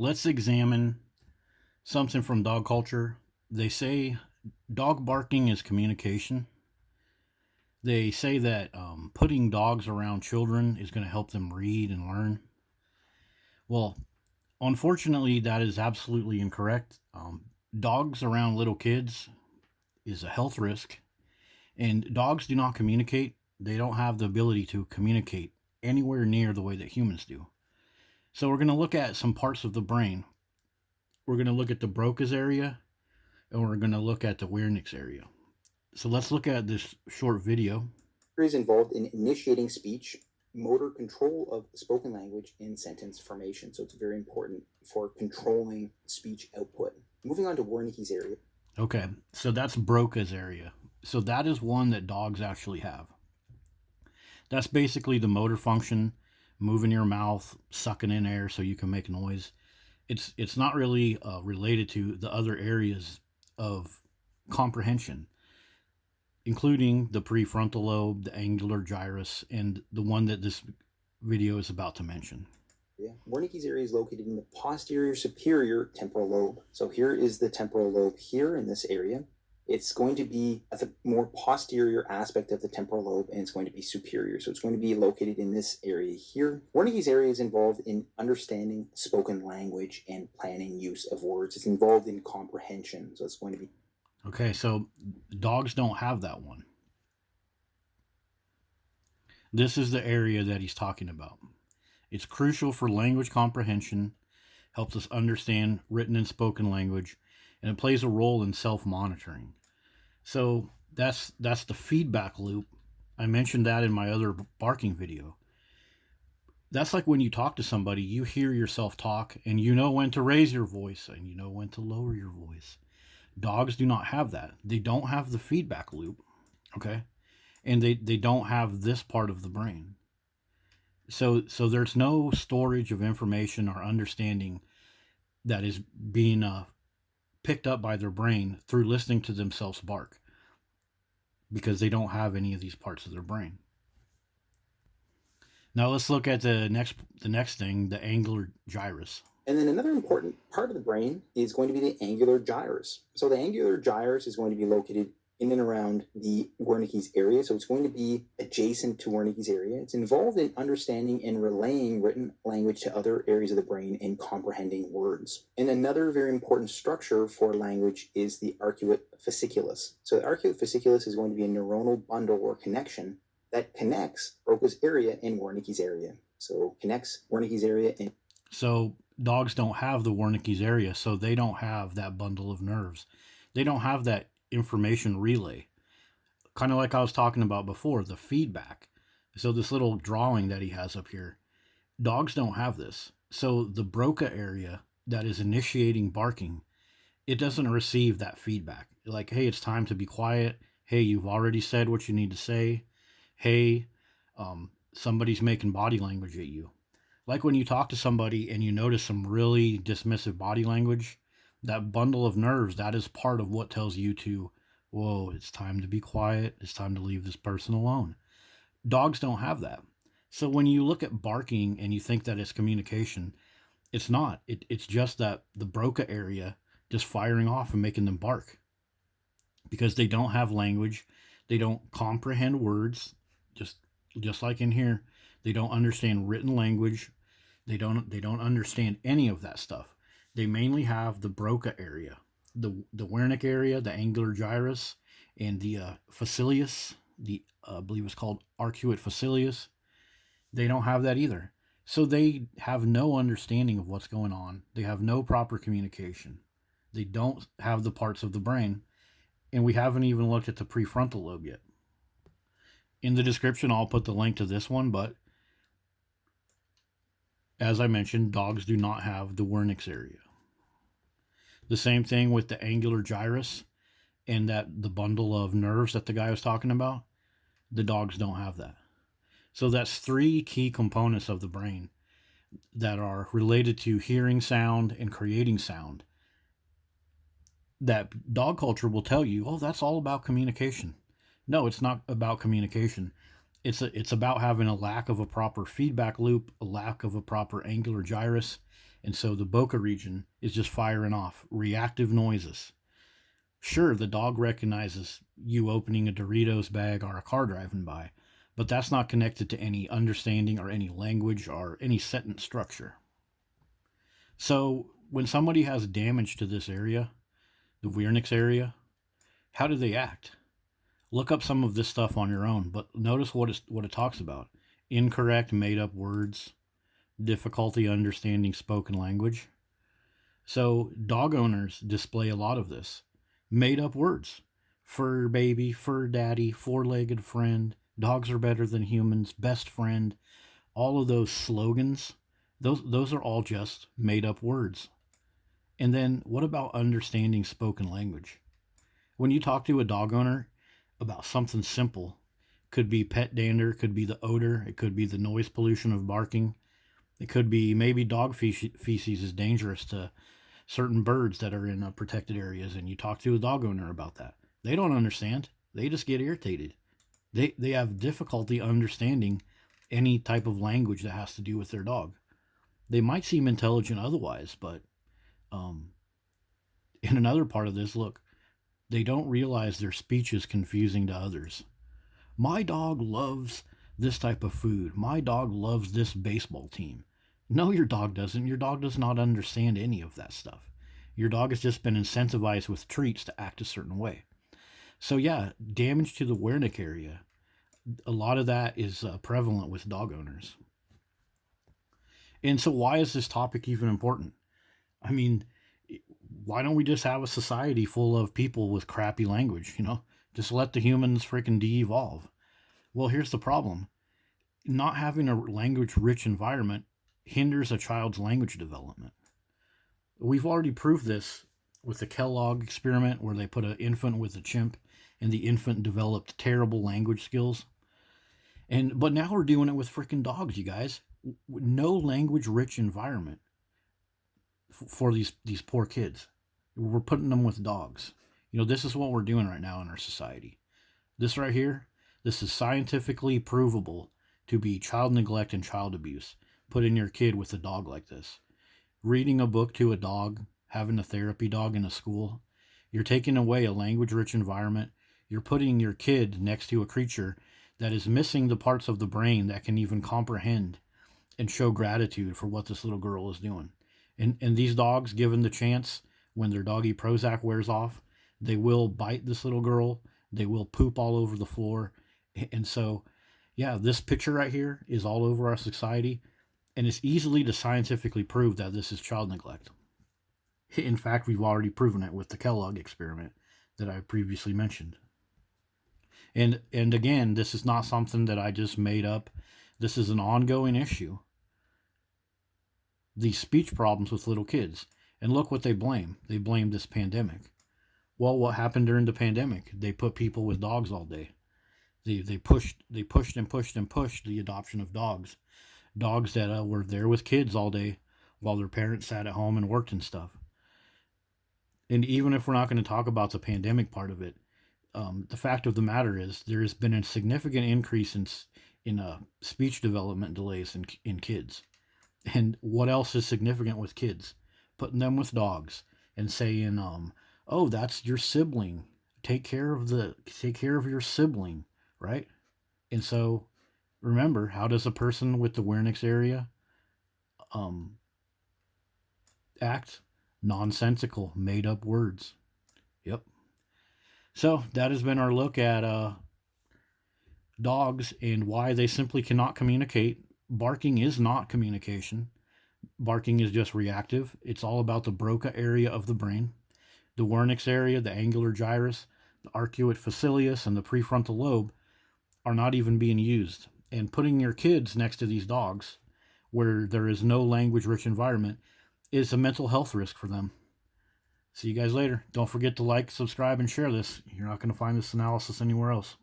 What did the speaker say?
Let's examine something from dog culture. They say dog barking is communication. They say that putting dogs around children is going to help them read and learn. Well, unfortunately, that is absolutely incorrect. Dogs around little kids is a health risk, and dogs do not communicate. They don't have the ability to communicate anywhere near the way that humans do. So, we're going to look at some parts of the brain. We're going to look at the Broca's area, and we're going to look at the Wernicke's area. So, let's look at this short video. Is involved in initiating speech, motor control of spoken language, and sentence formation. So it's very important for controlling speech output. Moving on to Wernicke's area. Okay, so that's Broca's area. So that is one that dogs actually have. That's basically the motor function, moving your mouth, sucking in air so you can make noise. It's not really related to the other areas of comprehension, including the prefrontal lobe, the angular gyrus, and the one that this video is about to mention. Yeah. Wernicke's area is located in the posterior superior temporal lobe. So here is the temporal lobe here in this area. It's going to be at the more posterior aspect of the temporal lobe, and it's going to be superior. So it's going to be located in this area here. Wernicke's area is involved in understanding spoken language and planning use of words. It's involved in comprehension. So it's going to be... Okay, so dogs don't have that one. This is the area that he's talking about. It's crucial for language comprehension, helps us understand written and spoken language, and it plays a role in self-monitoring. So that's the feedback loop. I mentioned that in my other barking video. That's like when you talk to somebody, you hear yourself talk, and you know when to raise your voice, and you know when to lower your voice. Dogs do not have that. They don't have the feedback loop, okay? And they don't have this part of the brain. So there's no storage of information or understanding that is being picked up by their brain through listening to themselves bark, because they don't have any of these parts of their brain. Now let's look at the next thing, the angular gyrus. And then another important part of the brain is going to be the angular gyrus. So the angular gyrus is going to be located in and around the Wernicke's area. So it's going to be adjacent to Wernicke's area. It's involved in understanding and relaying written language to other areas of the brain and comprehending words. And another very important structure for language is the arcuate fasciculus. So the arcuate fasciculus is going to be a neuronal bundle or connection that connects Broca's area and Wernicke's area. So connects Wernicke's area and... So dogs don't have the Wernicke's area, so they don't have that bundle of nerves. They don't have that information relay. Kind of like I was talking about before, the feedback. So this little drawing that he has up here, dogs don't have this. So the Broca area that is initiating barking, it doesn't receive that feedback. Like, hey, it's time to be quiet. Hey, you've already said what you need to say. Hey, somebody's making body language at you. Like when you talk to somebody and you notice some really dismissive body language, that bundle of nerves, that is part of what tells you to, whoa, it's time to be quiet. It's time to leave this person alone. Dogs don't have that. So when you look at barking and you think that it's communication, it's not. It's just that the Broca area just firing off and making them bark, because they don't have language. They don't comprehend words, just like in here. They don't understand written language. They don't understand any of that stuff. They mainly have the Broca area, the Wernicke area, the angular gyrus, and the Fasciculus, I believe it's called Arcuate Fasciculus. They don't have that either. So they have no understanding of what's going on. They have no proper communication. They don't have the parts of the brain, and we haven't even looked at the prefrontal lobe yet. In the description, I'll put the link to this one, but as I mentioned, dogs do not have the Wernicke's area. The same thing with the angular gyrus and the bundle of nerves that the guy was talking about. The dogs don't have that. So that's three key components of the brain that are related to hearing sound and creating sound, that dog culture will tell you, oh, that's all about communication. No, it's not about communication. It's about having a lack of a proper feedback loop, a lack of a proper angular gyrus, And so the Broca region is just firing off reactive noises. Sure, the dog recognizes you opening a Doritos bag or a car driving by, but that's not connected to any understanding or any language or any sentence structure. So when somebody has damage to this area, the Wernicke's area, how do they act? Look up some of this stuff on your own, but notice what it talks about. Incorrect made up words, difficulty understanding spoken language. So dog owners display a lot of this. Made up words. Fur baby, fur daddy, four-legged friend, dogs are better than humans, best friend. All of those slogans, those are all just made up words. And then what about understanding spoken language? When you talk to a dog owner about something simple, could be pet dander, could be the odor, it could be the noise pollution of barking, it could be maybe dog feces is dangerous to certain birds that are in protected areas, and you talk to a dog owner about that. They don't understand. They just get irritated. They have difficulty understanding any type of language that has to do with their dog. They might seem intelligent otherwise, but in another part of this, look, they don't realize their speech is confusing to others. My dog loves this type of food. My dog loves this baseball team. No, your dog doesn't. Your dog does not understand any of that stuff. Your dog has just been incentivized with treats to act a certain way. So yeah, damage to the Wernicke area, a lot of that is prevalent with dog owners. And so why is this topic even important? I mean, why don't we just have a society full of people with crappy language, Just let the humans freaking de-evolve. Well, here's the problem. Not having a language-rich environment hinders a child's language development. We've already proved this with the Kellogg experiment where they put an infant with a chimp and the infant developed terrible language skills. But now we're doing it with freaking dogs, you guys. No language-rich environment for these poor kids. We're putting them with dogs. This is what we're doing right now in our society. This right here, this is scientifically provable to be child neglect and child abuse. Putting your kid with a dog like this. Reading a book to a dog, having a therapy dog in a school, you're taking away a language-rich environment. You're putting your kid next to a creature that is missing the parts of the brain that can even comprehend and show gratitude for what this little girl is doing. And these dogs, given the chance, when their doggy Prozac wears off, they will bite this little girl. They will poop all over the floor. And so, yeah, this picture right here is all over our society. And it's easily to scientifically prove that this is child neglect. In fact, we've already proven it with the Kellogg experiment that I previously mentioned. And again, this is not something that I just made up. This is an ongoing issue. These speech problems with little kids. And look what they blame. They blame this pandemic. Well, what happened during the pandemic? They put people with dogs all day. They pushed the adoption of dogs. Dogs that were there with kids all day while their parents sat at home and worked and stuff. And even if we're not going to talk about the pandemic part of it, the fact of the matter is there has been a significant increase in speech development delays in kids. And what else is significant with kids? Putting them with dogs and saying, "Oh, that's your sibling. Take care of your sibling," right? And so, remember, how does a person with the Wernicke's area act? Nonsensical, made up words. Yep. So that has been our look at dogs and why they simply cannot communicate. Barking is not communication. Barking is just reactive. It's all about the Broca area of the brain. The Wernicke's area, the angular gyrus, the Arcuate Fasciculus, and the prefrontal lobe are not even being used. And putting your kids next to these dogs where there is no language-rich environment is a mental health risk for them. See you guys later. Don't forget to like, subscribe, and share this. You're not going to find this analysis anywhere else.